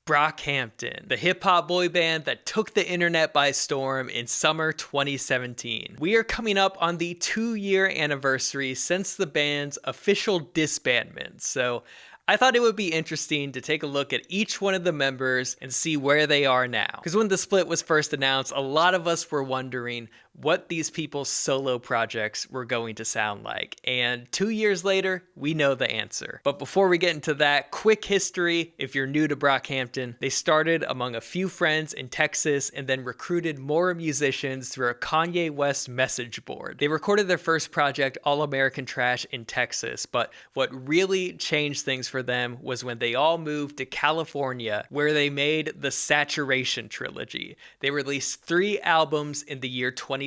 Brockhampton, the hip-hop boy band that took the internet by storm in summer 2017. We are coming up on the 2-year anniversary since the band's official disbandment, so I thought it would be interesting to take a look at each one of the members and see where they are now. Because when the split was first announced, a lot of us were wondering what these people's solo projects were going to sound like. And 2 years later, we know the answer. But before we get into that, quick history. If you're new to Brockhampton, they started among a few friends in Texas and then recruited more musicians through a Kanye West message board. They recorded their first project, All American Trash, in Texas, but what really changed things for them was when they all moved to California, where they made the Saturation trilogy. They released 3 albums in the year 2017.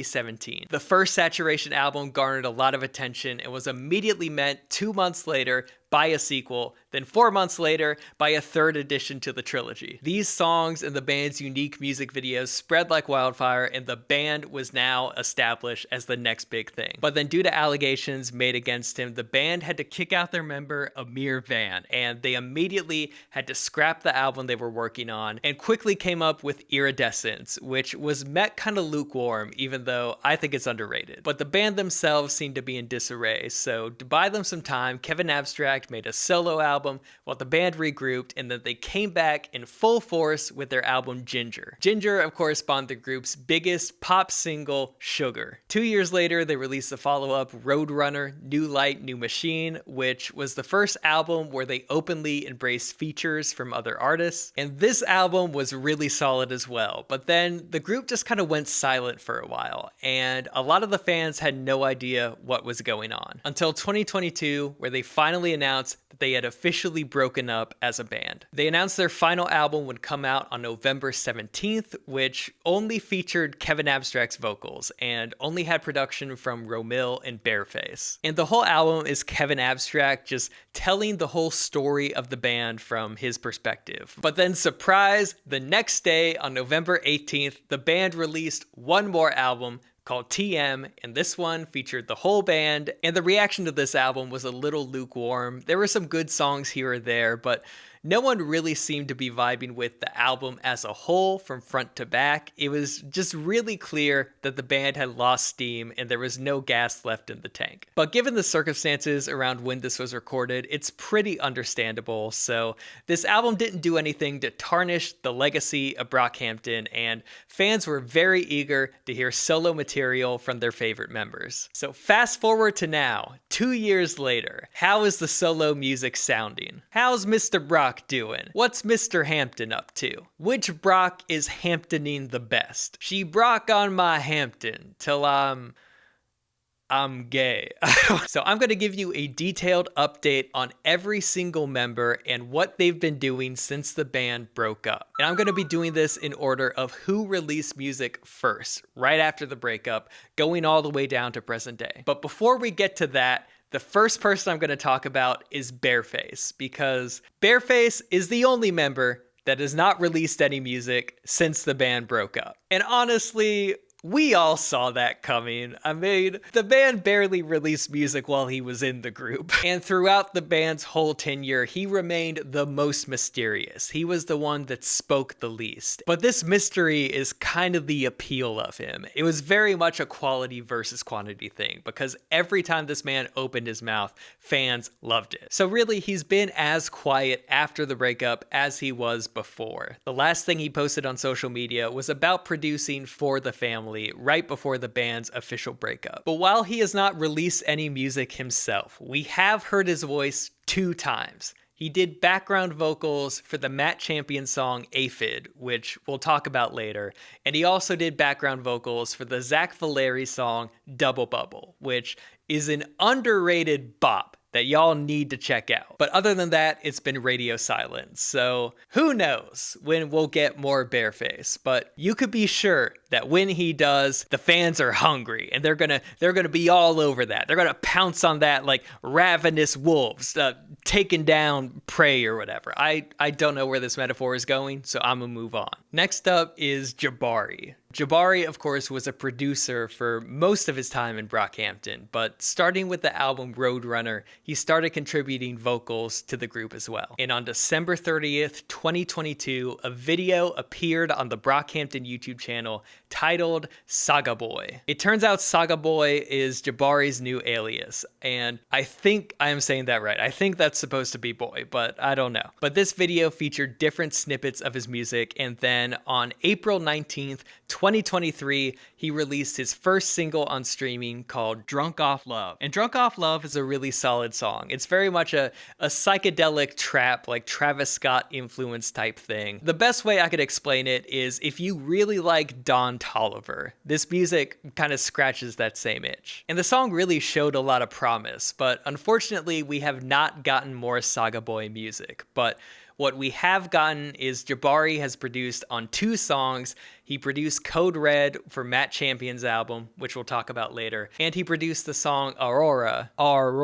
The first Saturation album garnered a lot of attention and was immediately met 2 months later by a sequel, then 4 months later by a third addition to the trilogy. These songs and the band's unique music videos spread like wildfire, and the band was now established as the next big thing. But then due to allegations made against him, the band had to kick out their member Amir Van, and they immediately had to scrap the album they were working on and quickly came up with Iridescence, which was met kind of lukewarm, even though I think it's underrated. But the band themselves seemed to be in disarray, so to buy them some time, Kevin Abstract made a solo album while the band regrouped, and then they came back in full force with their album Ginger. Ginger, of course, spawned the group's biggest pop single, Sugar. 2 years later, they released the follow-up Roadrunner, New Light, New Machine, which was the first album where they openly embraced features from other artists. And this album was really solid as well, but then the group just kind of went silent for a while, and a lot of the fans had no idea what was going on. Until 2022, where they finally announced that they had officially broken up as a band. They announced their final album would come out on November 17th, which only featured Kevin Abstract's vocals and only had production from Romil and Bearface. And the whole album is Kevin Abstract just telling the whole story of the band from his perspective. But then, surprise, the next day on November 18th, the band released one more album called TM, and this one featured the whole band, and the reaction to this album was a little lukewarm. There were some good songs here or there, but no one really seemed to be vibing with the album as a whole from front to back. It was just really clear that the band had lost steam and there was no gas left in the tank. But given the circumstances around when this was recorded, it's pretty understandable. So this album didn't do anything to tarnish the legacy of Brockhampton, and fans were very eager to hear solo material from their favorite members. So fast forward to now, 2 years later, how is the solo music sounding? How's Mr. Brock doing? What's Mr. Hampton up to? Which Brock is Hamptoning the best? She Brock on my Hampton till I'm gay. So I'm going to give you a detailed update on every single member and what they've been doing since the band broke up. And I'm going to be doing this in order of who released music first, right after the breakup, going all the way down to present day. But before we get to that, the first person I'm going to talk about is Bearface, because Bearface is the only member that has not released any music since the band broke up. And honestly, we all saw that coming. I mean, the band barely released music while he was in the group. And throughout the band's whole tenure, he remained the most mysterious. He was the one that spoke the least. But this mystery is kind of the appeal of him. It was very much a quality versus quantity thing, because every time this man opened his mouth, fans loved it. So really, he's been as quiet after the breakup as he was before. The last thing he posted on social media was about producing For the Family right before the band's official breakup. But while he has not released any music himself, we have heard his voice 2 times. He did background vocals for the Matt Champion song Aphid, which we'll talk about later, and he also did background vocals for the Zach Valeri song Double Bubble, which is an underrated bop that y'all need to check out. But other than that, it's been radio silence. So who knows when we'll get more Bearface, but you could be sure that when he does, the fans are hungry and they're gonna be all over that. They're gonna pounce on that like ravenous wolves, taking down prey or whatever. I don't know where this metaphor is going, so I'm gonna move on. Next up is Jabari. Jabari, of course, was a producer for most of his time in Brockhampton, but starting with the album Roadrunner, he started contributing vocals to the group as well. And on December 30th, 2022, a video appeared on the Brockhampton YouTube channel titled Saga Boy. It turns out Saga Boy is Jabari's new alias, and I think I am saying that right. I think that's supposed to be boy, but I don't know. But this video featured different snippets of his music, and then on April 19th, 2023, he released his first single on streaming called Drunk Off Love. And Drunk Off Love is a really solid song. It's very much a psychedelic trap, like Travis Scott influence type thing. The best way I could explain it is if you really like Don Toliver, this music kind of scratches that same itch. And the song really showed a lot of promise, but unfortunately we have not gotten more Saga Boy music. But what we have gotten is Jabari has produced on 2 songs. He produced Code Red for Matt Champion's album, which we'll talk about later. And he produced the song Aurora. I'm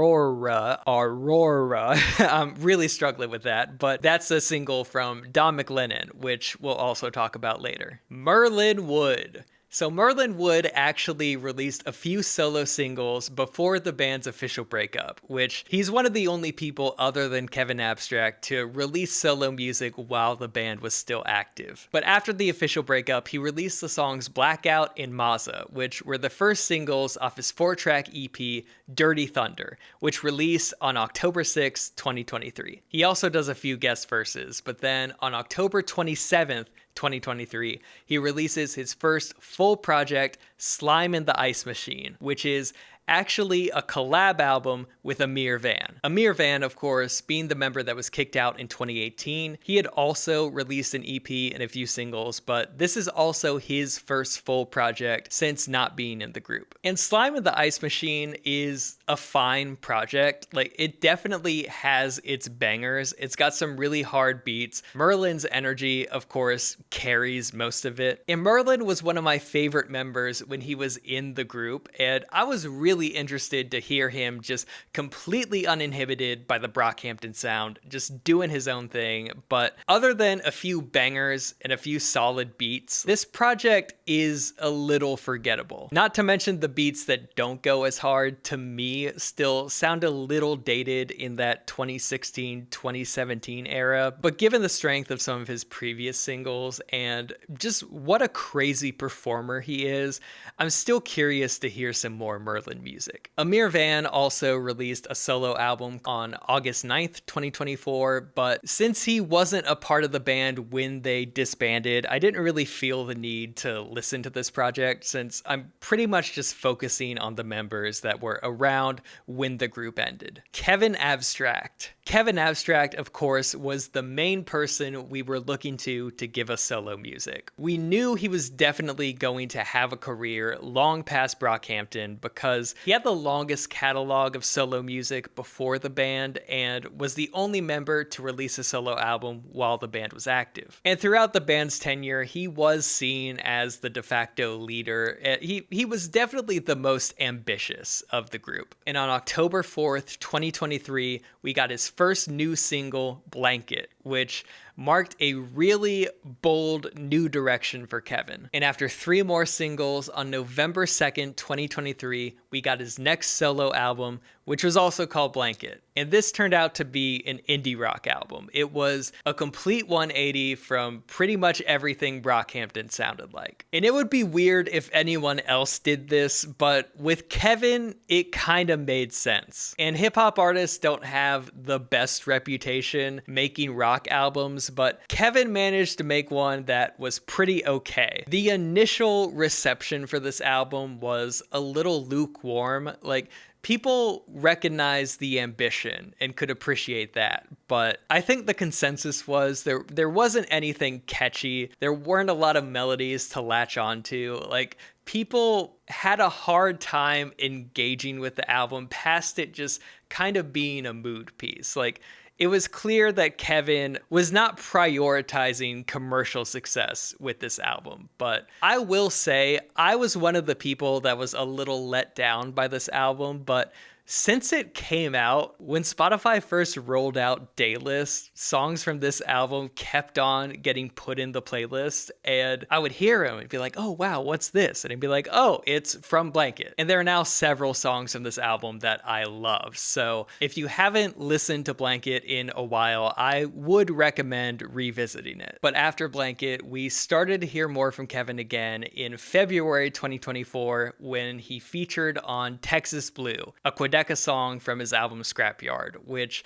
really struggling with that, but that's a single from Dom McLennon, which we'll also talk about later. Merlyn Wood. So Merlyn Wood actually released a few solo singles before the band's official breakup, which he's one of the only people other than Kevin Abstract to release solo music while the band was still active. But after the official breakup, he released the songs Blackout and Maza, which were the first singles off his 4-track EP, Dirty Thunder, which released on October 6, 2023. He also does a few guest verses, but then on October 27th, 2023, he releases his first full project, Slime in the Ice Machine, which is actually a collab album with Amir Van. Amir Van, of course, being the member that was kicked out in 2018, he had also released an EP and a few singles, but this is also his first full project since not being in the group. And Slime in the Ice Machine is a fine project. Like, it definitely has its bangers. It's got some really hard beats. Merlyn's energy, of course, carries most of it. And Merlyn was one of my favorite members when he was in the group, and I was really interested to hear him just completely uninhibited by the Brockhampton sound, just doing his own thing. But other than a few bangers and a few solid beats, this project is a little forgettable. Not to mention the beats that don't go as hard, to me, still sound a little dated in that 2016-2017 era. But given the strength of some of his previous singles and just what a crazy performer he is, I'm still curious to hear some more Merlyn music. Amir Van also released a solo album on August 9th, 2024, but since he wasn't a part of the band when they disbanded, I didn't really feel the need to listen to this project since I'm pretty much just focusing on the members that were around when the group ended. Kevin Abstract. Kevin Abstract, of course, was the main person we were looking to give us solo music. We knew he was definitely going to have a career long past Brockhampton because he had the longest catalog of solo music before the band and was the only member to release a solo album while the band was active. And throughout the band's tenure, he was seen as the de facto leader. He was definitely the most ambitious of the group. And on October 4th, 2023, we got his first new single, Blanket, which marked a really bold new direction for Kevin. And after 3 more singles, on November 2nd, 2023, we got his next solo album, which was also called Blanket. And this turned out to be an indie rock album. It was a complete 180 from pretty much everything Brockhampton sounded like. And it would be weird if anyone else did this, but with Kevin, it kind of made sense. And hip-hop artists don't have the best reputation making rock albums, but Kevin managed to make one that was pretty okay. The initial reception for this album was a little lukewarm. Like, people recognized the ambition and could appreciate that, but I think the consensus was there wasn't anything catchy. There weren't a lot of melodies to latch onto. Like, people had a hard time engaging with the album past it just kind of being a mood piece. Like, it was clear that Kevin was not prioritizing commercial success with this album. But I will say, I was one of the people that was a little let down by this album, but since it came out, when Spotify first rolled out Daylist, songs from this album kept on getting put in the playlist, and I would hear them and be like, oh wow, what's this? And I'd be like, oh, it's from Blanket. And there are now several songs from this album that I love. So if you haven't listened to Blanket in a while, I would recommend revisiting it. But after Blanket, we started to hear more from Kevin again in February 2024 when he featured on Texas Blue, a Quebec song from his album Scrapyard, which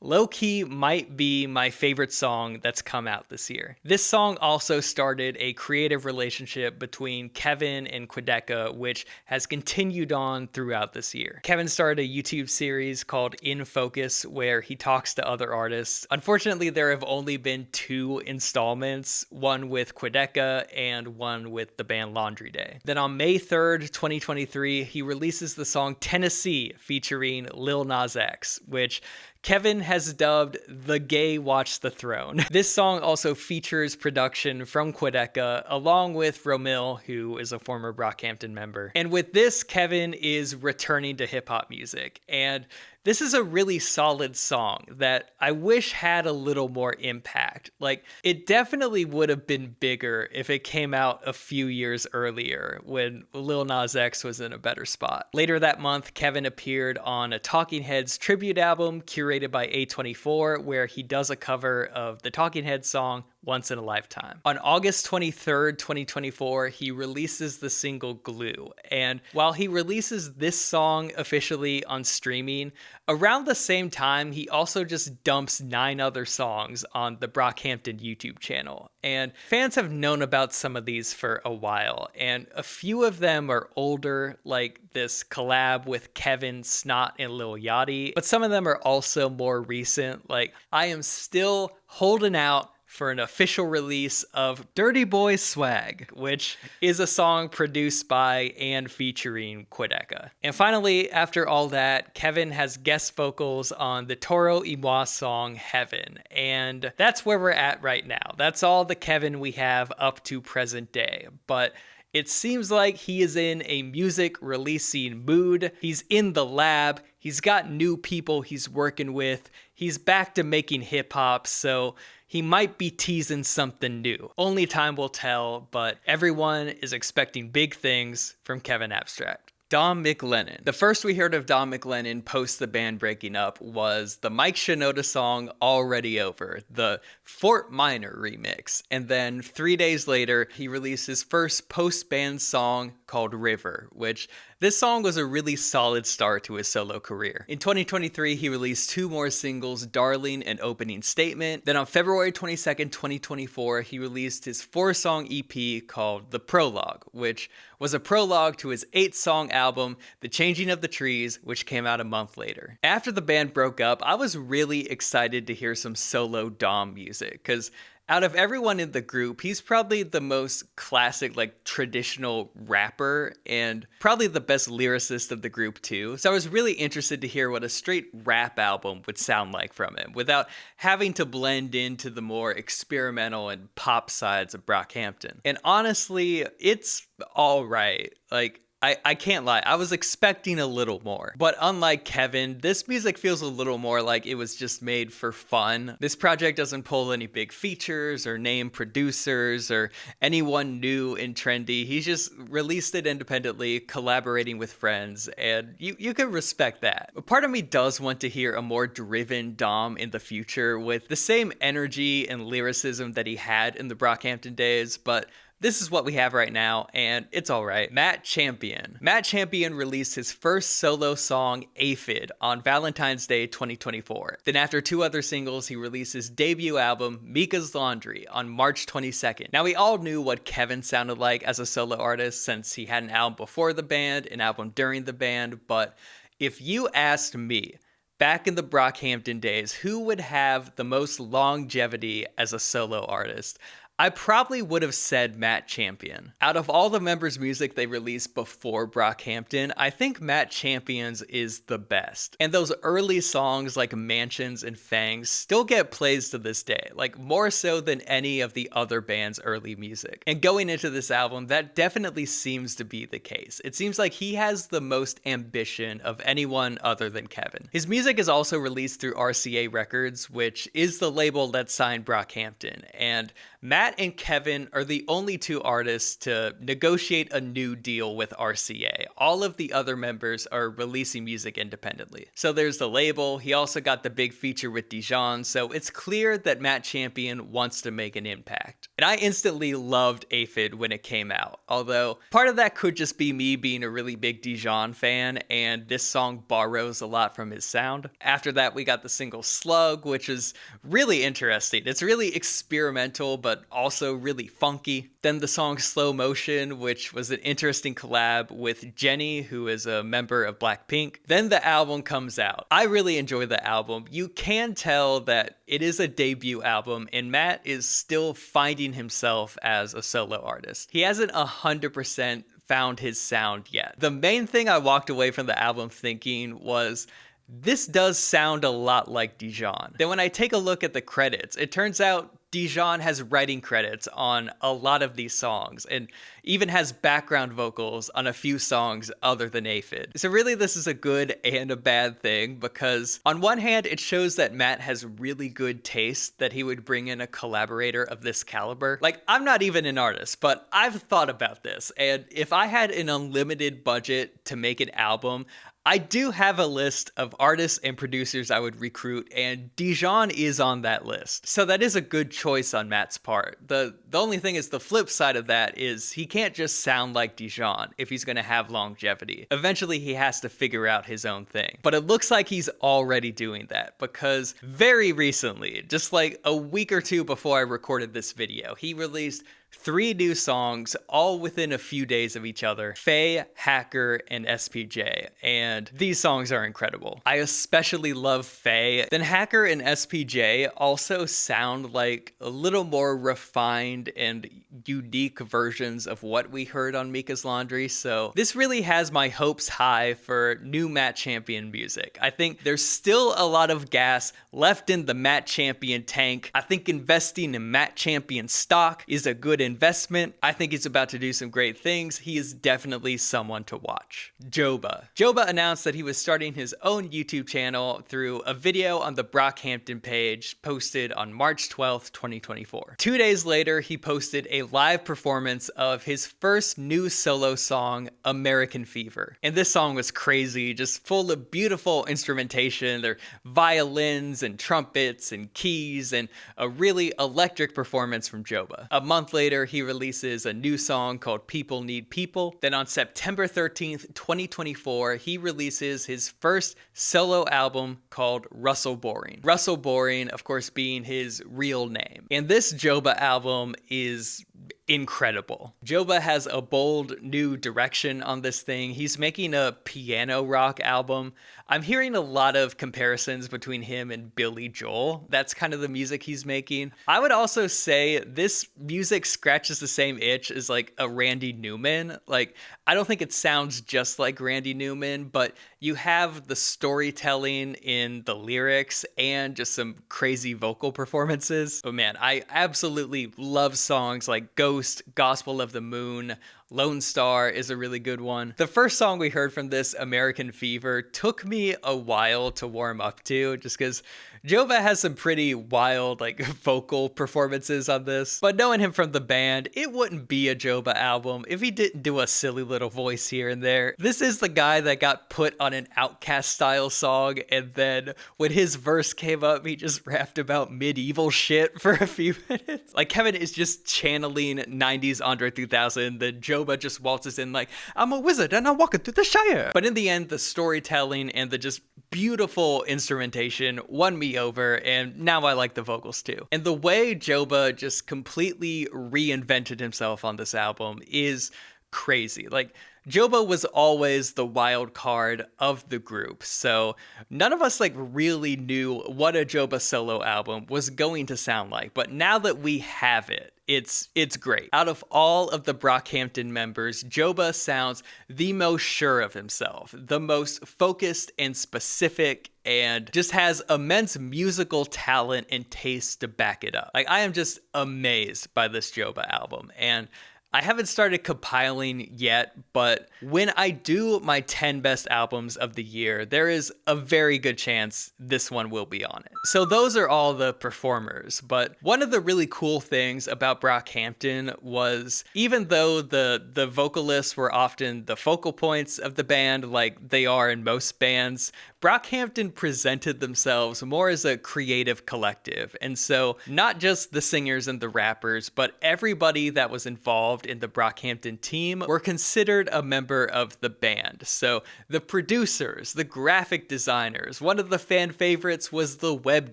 low-key might be my favorite song that's come out this year. This song also started a creative relationship between Kevin and Quedeca, which has continued on throughout this year. Kevin started a YouTube series called In Focus, where he talks to other artists. Unfortunately, there have only been 2 installments, one with Quedeca and one with the band Laundry Day. Then on May 3rd, 2023, he releases the song Tennessee featuring Lil Nas X, which Kevin has dubbed the Gay Watch the Throne. This song also features production from Quedeca along with Romil, who is a former Brockhampton member. And with this, Kevin is returning to hip hop music. And this is a really solid song that I wish had a little more impact. Like, it definitely would have been bigger if it came out a few years earlier when Lil Nas X was in a better spot. Later that month, Kevin appeared on a Talking Heads tribute album curated by A24, where he does a cover of the Talking Heads song Once in a Lifetime. On August 23rd, 2024, he releases the single Glue. And while he releases this song officially on streaming, around the same time, he also just dumps 9 other songs on the Brockhampton YouTube channel. And fans have known about some of these for a while, and a few of them are older, like this collab with Kevin, Snot, and Lil Yachty, but some of them are also more recent, like I Am Still Holding Out for an official release of Dirty Boy Swag, which is a song produced by and featuring Quedeca. And finally, after all that, Kevin has guest vocals on the Toro y Moi song Heaven. And that's where we're at right now. That's all the Kevin we have up to present day. But it seems like he is in a music releasing mood. He's in the lab. He's got new people he's working with. He's back to making hip hop, so he might be teasing something new. Only time will tell, but everyone is expecting big things from Kevin Abstract. Dom McLennon. The first we heard of Dom McLennon post the band breaking up was the Mike Shinoda song Already Over, the Fort Minor remix. And then 3 days later, he released his first post-band song called River, which this song was a really solid start to his solo career. In 2023, he released 2 more singles, Darling and Opening Statement. Then on February 22nd, 2024, he released his 4-song EP called The Prologue, which was a prologue to his 8-song album, The Changing of the Trees, which came out a month later. After the band broke up, I was really excited to hear some solo Dom music, because out of everyone in the group, he's probably the most classic, like, traditional rapper and probably the best lyricist of the group too. So I was really interested to hear what a straight rap album would sound like from him without having to blend into the more experimental and pop sides of Brockhampton. And honestly, it's all right. Like, I can't lie, I was expecting a little more. But unlike Kevin, this music feels a little more like it was just made for fun. This project doesn't pull any big features or name producers or anyone new and trendy. He's just released it independently, collaborating with friends, and you can respect that. But part of me does want to hear a more driven Dom in the future with the same energy and lyricism that he had in the Brockhampton days, but this is what we have right now, and it's alright. Matt Champion. Matt Champion released his first solo song, Aphid, on Valentine's Day 2024. Then after 2 other singles, he released his debut album, Mika's Laundry, on March 22nd. Now, we all knew what Kevin sounded like as a solo artist since he had an album before the band, an album during the band, but if you asked me, back in the Brockhampton days, who would have the most longevity as a solo artist, I probably would have said Matt Champion. Out of all the members' music they released before Brockhampton, I think Matt Champion's is the best. And those early songs like Mansions and Fangs still get plays to this day, like more so than any of the other band's early music. And going into this album, that definitely seems to be the case. It seems like he has the most ambition of anyone other than Kevin. His music is also released through RCA Records, which is the label that signed Brockhampton, and Matt and Kevin are the only two artists to negotiate a new deal with RCA. All of the other members are releasing music independently. So there's the label, he also got the big feature with Dijon, so it's clear that Matt Champion wants to make an impact. And I instantly loved Aphid when it came out, although part of that could just be me being a really big Dijon fan, and this song borrows a lot from his sound. After that, we got the single Slug, which is really interesting. It's really experimental, but also really funky. Then the song Slow Motion, which was an interesting collab with Jenny, who is a member of Blackpink. Then the album comes out. I really enjoy the album. You can tell that it is a debut album, and Matt is still finding himself as a solo artist. He hasn't 100% found his sound yet. The main thing I walked away from the album thinking was, this does sound a lot like Dijon. Then when I take a look at the credits, it turns out Dijon has writing credits on a lot of these songs and even has background vocals on a few songs other than Aphid. So really this is a good and a bad thing, because on one hand it shows that Matt has really good taste that he would bring in a collaborator of this caliber. Like, I'm not even an artist, but I've thought about this, and if I had an unlimited budget to make an album, I do have a list of artists and producers I would recruit, and Dijon is on that list. So that is a good choice on Matt's part. The only thing is, the flip side of that is he can't just sound like Dijon if he's going to have longevity. Eventually he has to figure out his own thing. But it looks like he's already doing that, because very recently, just like a week or two before I recorded this video, he released 3 new songs, all within a few days of each other: Faye, Hacker, and SPJ, and these songs are incredible. I especially love Faye. Then Hacker and SPJ also sound like a little more refined and unique versions of what we heard on Mika's Laundry, so this really has my hopes high for new Matt Champion music. I think there's still a lot of gas left in the Matt Champion tank. I think investing in Matt Champion stock is a good investment. I think he's about to do some great things. He is definitely someone to watch. Joba. Joba announced that he was starting his own YouTube channel through a video on the Brockhampton page posted on March 12th, 2024. 2 days later, he posted a live performance of his first new solo song, American Fever. And this song was crazy, just full of beautiful instrumentation. There are violins and trumpets and keys, and a really electric performance from Joba. A month later, he releases a new song called People Need People. Then on September 13th, 2024, he releases his first solo album called Russell Boring. Russell Boring, of course, being his real name. And this Joba album is incredible. Joba has a bold new direction on this thing. He's making a piano rock album. I'm hearing a lot of comparisons between him and Billy Joel. That's kind of the music he's making. I would also say this music scratches the same itch as like a Randy Newman. Like, I don't think it sounds just like Randy Newman, but you have the storytelling in the lyrics and just some crazy vocal performances. But man, I absolutely love songs like Ghost, Gospel of the Moon, Lone Star is a really good one. The first song we heard from this, American Fever, took me a while to warm up to, just because Joba has some pretty wild vocal performances on this. But knowing him from the band, it wouldn't be a Joba album if he didn't do a silly little voice here and there. This is the guy that got put on an Outkast style song, and then when his verse came up, he just rapped about medieval shit for a few minutes. Like, Kevin is just channeling 90s Andre 3000. The Joba just waltzes in like, I'm a wizard and I'm walking through the Shire. But in the end, the storytelling and the just beautiful instrumentation won me over, and now I like the vocals too. And the way Joba just completely reinvented himself on this album is crazy. Like, Joba was always the wild card of the group, so none of us like really knew what a Joba solo album was going to sound like. But now that we have it, it's great. Out of all of the Brockhampton members, Joba sounds the most sure of himself, the most focused and specific, and just has immense musical talent and taste to back it up. Like, I am just amazed by this Joba album, and I haven't started compiling yet, but when I do my 10 best albums of the year, there is a very good chance this one will be on it. So those are all the performers, but one of the really cool things about Brockhampton was, even though the vocalists were often the focal points of the band like they are in most bands, Brockhampton presented themselves more as a creative collective. And so not just the singers and the rappers, but everybody that was involved in the Brockhampton team were considered a member of the band. So the producers, the graphic designers, one of the fan favorites was the web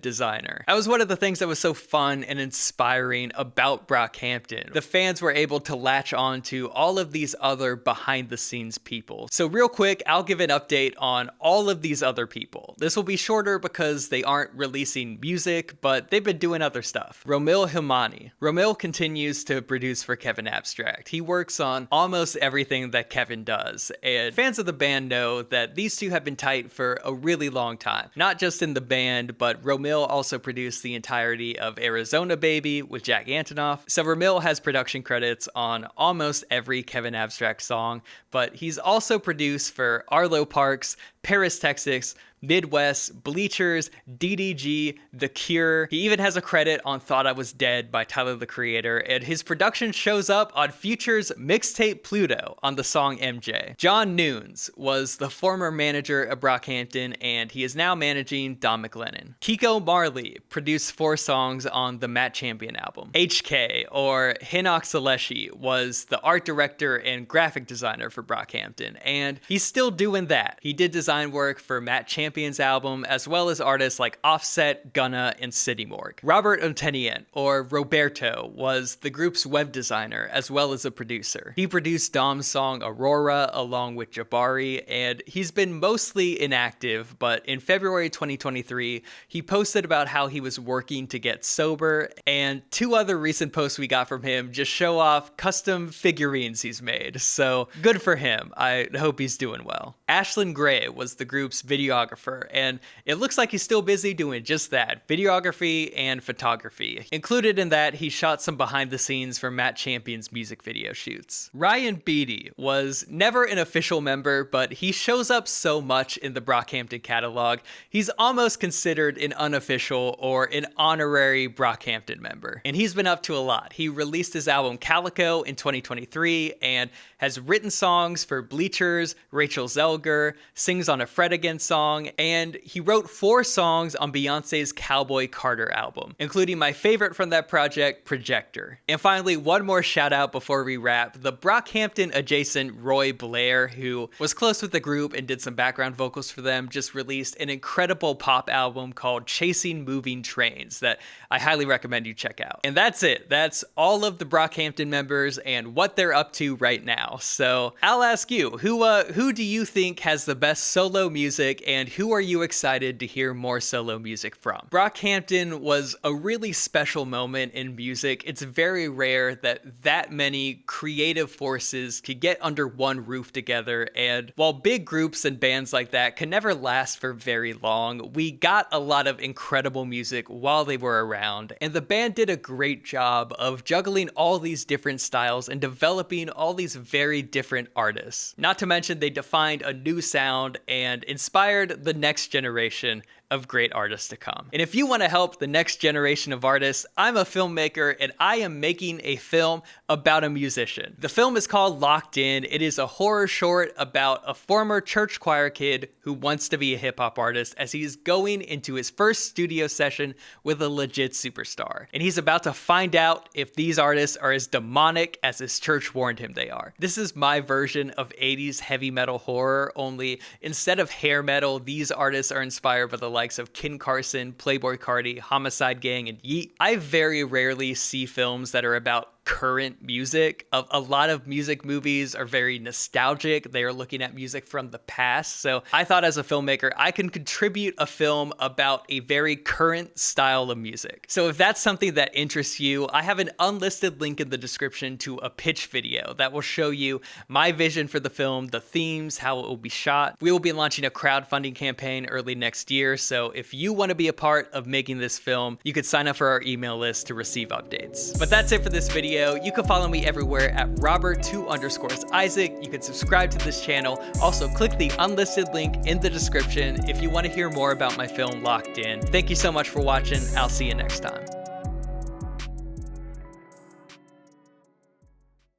designer. That was one of the things that was so fun and inspiring about Brockhampton. The fans were able to latch on to all of these other behind the scenes people. So real quick, I'll give an update on all of these other people. This will be shorter because they aren't releasing music, but they've been doing other stuff. Romil Himani. Romil continues to produce for Kevin Abstract. He works on almost everything that Kevin does, and fans of the band know that these two have been tight for a really long time. Not just in the band, but Romil also produced the entirety of Arizona Baby with Jack Antonoff. So Romil has production credits on almost every Kevin Abstract song, but he's also produced for Arlo Parks, Paris, Texas, Midwest, Bleachers, DDG, The Cure. He even has a credit on Thought I Was Dead by Tyler, the Creator, and his production shows up on Future's mixtape Pluto on the song MJ. John Nunes was the former manager of Brockhampton, and he is now managing Dom McLennon. Kiko Marley produced 4 songs on the Matt Champion album. HK, or Hinnock Saleshi, was the art director and graphic designer for Brockhampton, and he's still doing that. He did design work for Matt Champion's album, as well as artists like Offset, Gunna, and City Morgue. Robert Ontenient, or Roberto, was the group's web designer as well as a producer. He produced Dom's song Aurora along with Jabari, and he's been mostly inactive, but in February 2023, he posted about how he was working to get sober, and 2 other recent posts we got from him just show off custom figurines he's made, so good for him. I hope he's doing well. Ashlyn Gray was the group's videographer, and it looks like he's still busy doing just that, videography and photography. Included in that, he shot some behind the scenes for Matt Champion's music video shoots. Ryan Beatty was never an official member, but he shows up so much in the Brockhampton catalog, he's almost considered an unofficial or an honorary Brockhampton member. And he's been up to a lot. He released his album Calico in 2023 and has written songs for Bleachers, Rachel Zelger, sings on a Fred Again song, and he wrote 4 songs on Beyonce's Cowboy Carter album, including my favorite from that project, Projector. And finally, one more shout out before we wrap. The Brockhampton adjacent Roy Blair, who was close with the group and did some background vocals for them, just released an incredible pop album called Chasing Moving Trains that I highly recommend you check out. And that's it. That's all of the Brockhampton members and what they're up to right now. So I'll ask you, who do you think has the best solo music, and who are you excited to hear more solo music from? Brockhampton was a really special moment in music. It's very rare that many creative forces could get under one roof together, and while big groups and bands like that can never last for very long, we got a lot of incredible music while they were around, and the band did a great job of juggling all these different styles and developing all these very different artists. Not to mention, they defined a new sound and inspired the next generation of great artists to come. And if you want to help the next generation of artists, I'm a filmmaker and I am making a film about a musician. The film is called Locked In. It is a horror short about a former church choir kid who wants to be a hip hop artist as he's going into his first studio session with a legit superstar. And he's about to find out if these artists are as demonic as his church warned him they are. This is my version of 80s heavy metal horror, only instead of hair metal, these artists are inspired by the likes of Ken Carson, Playboi Carti, Homicide Gang, and Yeet. I very rarely see films that are about current music. A lot of music movies are very nostalgic. They are looking at music from the past. So I thought as a filmmaker, I can contribute a film about a very current style of music. So if that's something that interests you, I have an unlisted link in the description to a pitch video that will show you my vision for the film, the themes, how it will be shot. We will be launching a crowdfunding campaign early next year. So if you want to be a part of making this film, you could sign up for our email list to receive updates. But that's it for this video. You can follow me everywhere at Robert2_Isaac. You can subscribe to this channel. Also, click the unlisted link in the description if you want to hear more about my film Locked In. Thank you so much for watching. I'll see you next time.